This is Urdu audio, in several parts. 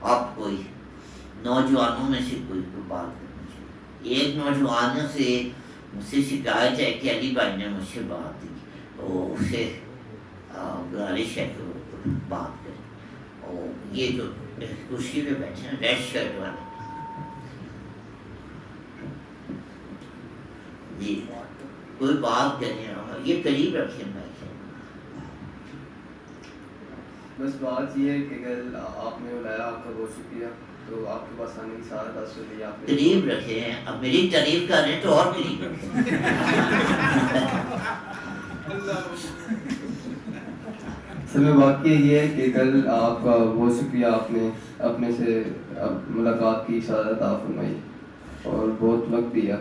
آپ کوئی نوجوانوں میں سے کوئی بات کرنی چاہیے. ایک نوجوان سے مجھ سے شکایت ہے کہ علی بھائی نے مجھ سے بات کی, تو اسے گزارش ہے کہ وہ بات کریں. اور یہ جو کرسی پہ بیٹھے ہیں ریڈ شرٹ والے, جی کوئی بات کریں, یہ قریب رکھیں بھائی. بس بات یہ ہے کہ اگر آپ نے بلایا آپ کا بہت شکریہ, تو آپ کے پاس آنے کی سعادت حاصل ہوئی. آپ قریب رکھے ہیں, اب میری تعریف کر رہے ہیں تو اور قریب رکھیں. اصل میں واقعہ یہ ہے کہ کل آپ کا بہت شکریہ, آپ نے اپنے سے ملاقات کی سعادت عطا فرمائی اور بہت وقت دیا.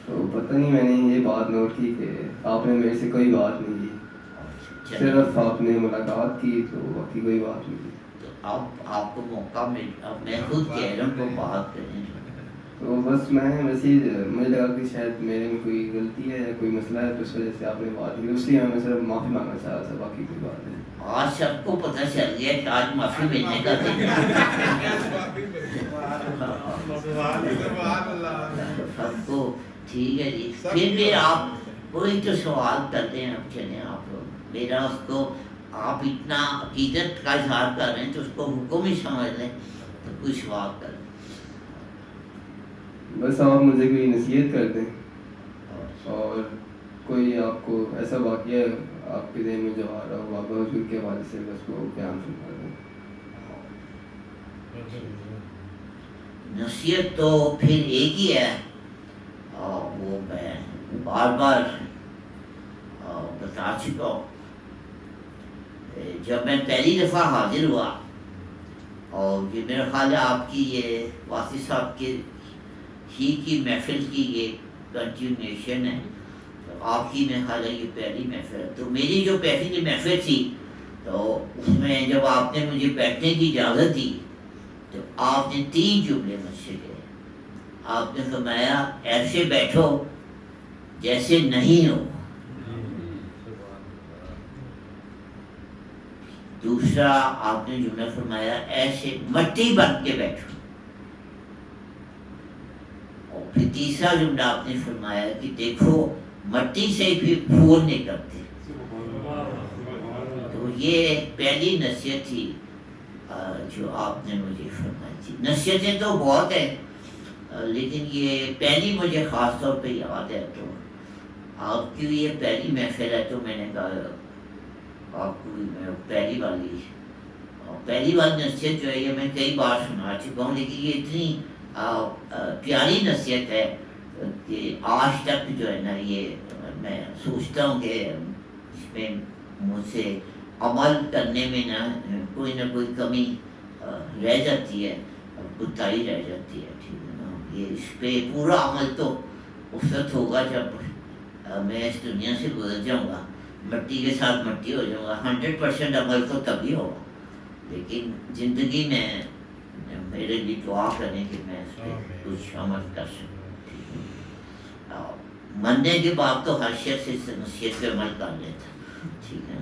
تو پتہ نہیں میں نے یہ بات نوٹ کی کہ آپ نے میرے سے کوئی بات نہیں کی, صرف آپ نے ملاقات کی, تو باقی کوئی بات نہیں کی. تو آپ کو موقع مل, اب میں خود کہہ رہا ہوں کو بات کریں. تو بس میں ویسے مجھے لگا کہ شاید میرے میں کوئی غلطی ہے یا کوئی مسئلہ ہے, تو اس وجہ سے آپ نے بات کی, اس لیے میں صرف معافی مانگنا چاہ رہا تھا, باقی کوئی بات نہیں. آج سب کو پتہ چل گیا کہ آج معافی ملنے کا دن ہے. سب کو ٹھیک ہے جی. پھر آپ کوئی تو سوال کرتے ہیں, اب چلیں آپ لوگ, میرا اس کو آپ اتنا عقیدت کا اظہار کر رہے ہیں تو اس کو حکم ہی سمجھ لیں, تو کوئی سوال کریں. بس آپ مجھے کوئی نصیحت کر دیں, اور کوئی آپ کو ایسا واقعہ آپ کے ذہن میں جو آ رہا ہو بابا حضور کے حوالے سے, بس وہ بیان فرما دیں. نصیحت تو پھر ایک ہی ہے, وہ میں بار بار بتا چکا ہوں. جب میں پہلی دفعہ حاضر ہوا, اور یہ میرا خیال ہے آپ کی یہ واسی صاحب کے ہی کی محفل کی یہ کنٹینیوشن ہے, تو آپ کی میرا خیال ہے یہ پہلی محفل ہے. تو میری جو پہلی محفل تھی, تو اس میں جب آپ نے مجھے بیٹھنے کی اجازت دی, تو آپ نے 3 جملے مجھ سے کہے. آپ نے فرمایا ایسے بیٹھو جیسے نہیں ہو. دوسرا آپ نے جملہ فرمایا ایسے مٹی بن کے بیٹھو. اور پھر تیسرا جملہ آپ نے فرمایا کہ دیکھو مٹی سے بھی پھول نکلتے. تو یہ پہلی نصیحت تھی جو آپ نے مجھے فرمائی تھی. نصیحتیں تو بہت ہیں, لیکن یہ پہلی مجھے خاص طور پہ یاد ہے. تو آپ کی یہ پہلی محفل ہے, تو میں نے کہا آپ کو میں پہلی والی نصیحت جو ہے یہ میں کئی بار سنا چکا ہوں, لیکن یہ اتنی پیاری نصیحت ہے کہ آج تک جو ہے نا یہ میں سوچتا ہوں کہ اس میں مجھ سے عمل کرنے میں نہ کوئی کمی رہ جاتی ہے, کوتاہی رہ جاتی ہے. ٹھیک ہے نا, یہ اس پہ پورا عمل تو اس وقت ہوگا جب میں اس دنیا سے گزر جاؤں گا, مٹی کے ساتھ مٹی ہو جاؤں گا. 100% عمل تو تبھی ہوگا, لیکن زندگی میں میرے لیے دعا کریں کہ میں اس پہ کچھ عمل کر سکوں. مرنے کے بعد تو ہر شخص اس نصیحت پہ عمل کر لیتا. ٹھیک ہے.